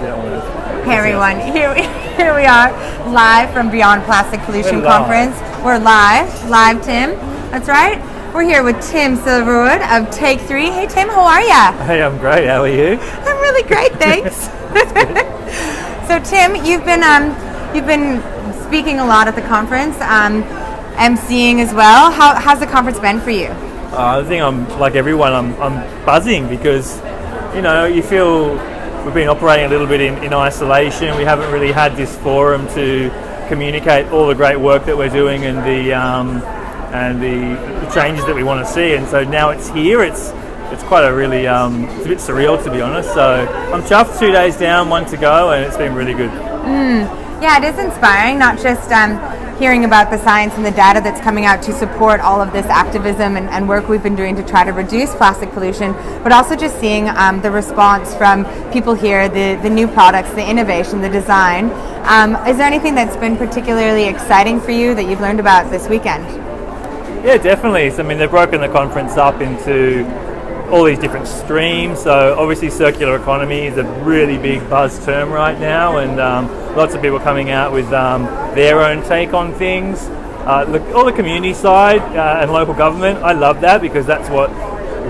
Yeah, almost. Hey everyone, here we are, live from Beyond Plastic Pollution Conference. We're live, Tim. That's right. We're here with Tim Silverwood of Take 3. Hey Tim, how are ya? Hey, I'm great. How are you? I'm really great, thanks. So Tim, you've been speaking a lot at the conference, emceeing as well. How's the conference been for you? I think I'm like everyone. I'm buzzing because, you know, you feel we've been operating a little bit in isolation. We haven't really had this forum to communicate all the great work that we're doing and the changes that we want to see. And so now it's here. It's quite a really it's a bit surreal, to be honest. So I'm chuffed. 2 days down, 1 to go, and it's been really good. Yeah, it is inspiring. Not just hearing about the science and the data that's coming out to support all of this activism and work we've been doing to try to reduce plastic pollution, but also just seeing the response from people here, the new products, the innovation, the design. Is there anything that's been particularly exciting for you that you've learned about this weekend? Yeah, definitely. So, I mean, they've broken the conference up into all these different streams. So obviously circular economy is a really big buzz term right now, and lots of people coming out with their own take on things. All the community side and local government, I love that because that's what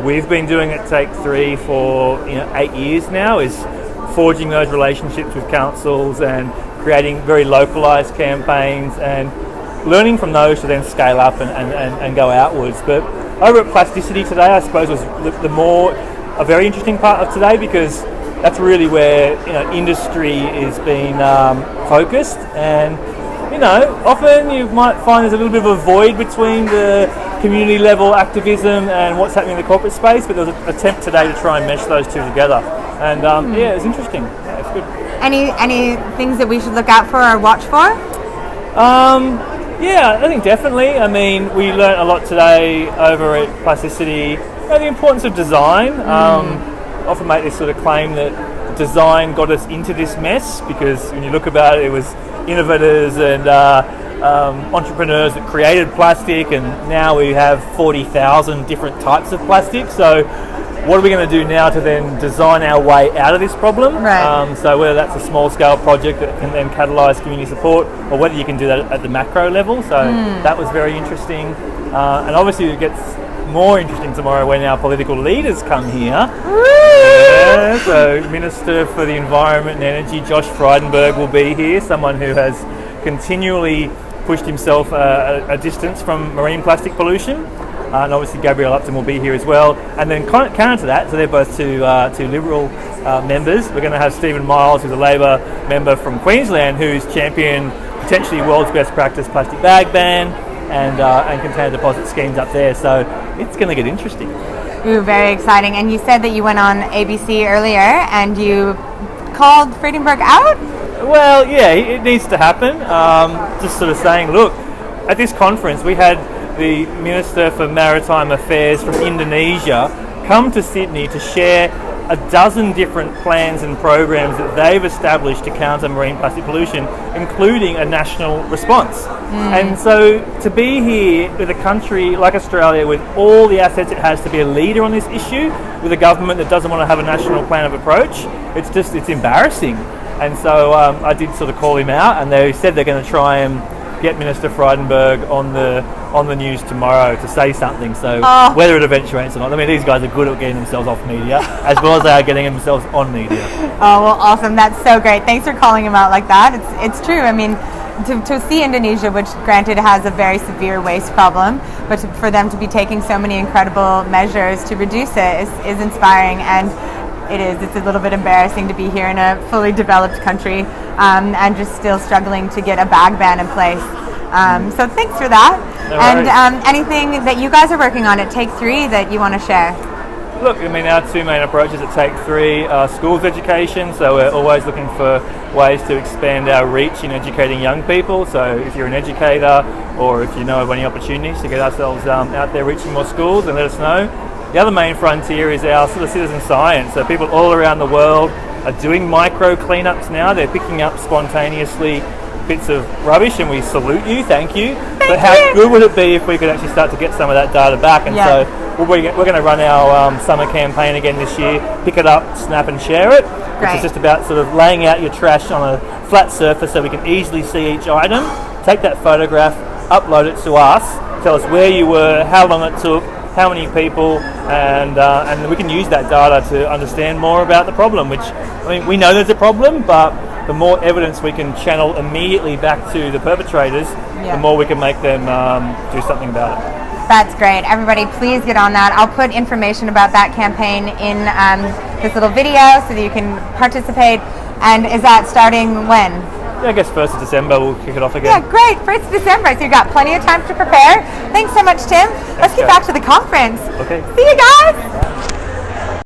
we've been doing at Take 3 for 8 years now, is forging those relationships with councils and creating very localised campaigns and learning from those to then scale up and go outwards. But over at Plasticity today, I suppose, was a very interesting part of today, because that's really where industry is being focused, and often you might find there's a little bit of a void between the community level activism and what's happening in the corporate space. But there was an attempt today to try and mesh those two together, and yeah, it was interesting. Yeah, it's good. Any things that we should look out for or watch for? Yeah, I think definitely. I mean, we learnt a lot today over at Plasticity, the importance of design. Often make this sort of claim that design got us into this mess, because when you look about it, it was innovators and entrepreneurs that created plastic, and now we have 40,000 different types of plastic. So what are we going to do now to then design our way out of this problem? Right. So whether that's a small scale project that can then catalyse community support, or whether you can do that at the macro level. So that was very interesting. And obviously it gets more interesting tomorrow when our political leaders come here. Yeah, so Minister for the Environment and Energy, Josh Frydenberg, will be here, someone who has continually pushed himself a distance from marine plastic pollution. And obviously Gabrielle Upton will be here as well. And then counter to that, so they're both two Liberal members, we're going to have Stephen Miles, who's a Labor member from Queensland, who's championed potentially world's best practice plastic bag ban and container deposit schemes up there. So it's going to get interesting. Ooh, very exciting. And you said that you went on ABC earlier and you called Frydenberg out? Well, yeah, it needs to happen. Just sort of saying, look, at this conference we had the Minister for Maritime Affairs from Indonesia come to Sydney to share a dozen different plans and programs that they've established to counter marine plastic pollution, including a national response. And so to be here with a country like Australia, with all the assets it has to be a leader on this issue, with a government that doesn't want to have a national plan of approach, it's embarrassing. And so I did sort of call him out, and they said they're going to try and get Minister Frydenberg on the news tomorrow to say something. So whether it eventuates or not, I mean, these guys are good at getting themselves off media as well as they are getting themselves on media. Oh, well, awesome. That's so great. Thanks for calling him out like that. It's true. I mean, to see Indonesia, which granted has a very severe waste problem, but for them to be taking so many incredible measures to reduce it is inspiring. And it's a little bit embarrassing to be here in a fully developed country and just still struggling to get a bag ban in place. So thanks for that. No and anything that you guys are working on at Take 3 that you want to share? Look, I mean, our two main approaches at Take 3 are schools education, so we're always looking for ways to expand our reach in educating young people. So if you're an educator, or if you know of any opportunities to get ourselves out there reaching more schools, then let us know. The other main frontier is our sort of citizen science. So people all around the world are doing micro cleanups now. They're picking up spontaneously bits of rubbish, and we salute you, thank you. But how good would it be if we could actually start to get some of that data back? And so we're going to run our summer campaign again this year. Pick it up, snap and share it. Which is just about sort of laying out your trash on a flat surface so we can easily see each item. Take that photograph, upload it to us, tell us where you were, how long it took, how many people, and we can use that data to understand more about the problem, which, I mean, we know there's a problem, but the more evidence we can channel immediately back to the perpetrators, the more we can make them do something about it. That's great. Everybody, please get on that. I'll put information about that campaign in this little video so that you can participate. And is that starting when? Yeah, I guess 1st of December we'll kick it off again. Yeah, great. 1st of December. So you've got plenty of time to prepare. Thanks so much, Tim. Let's get back to the conference. Okay. See you guys.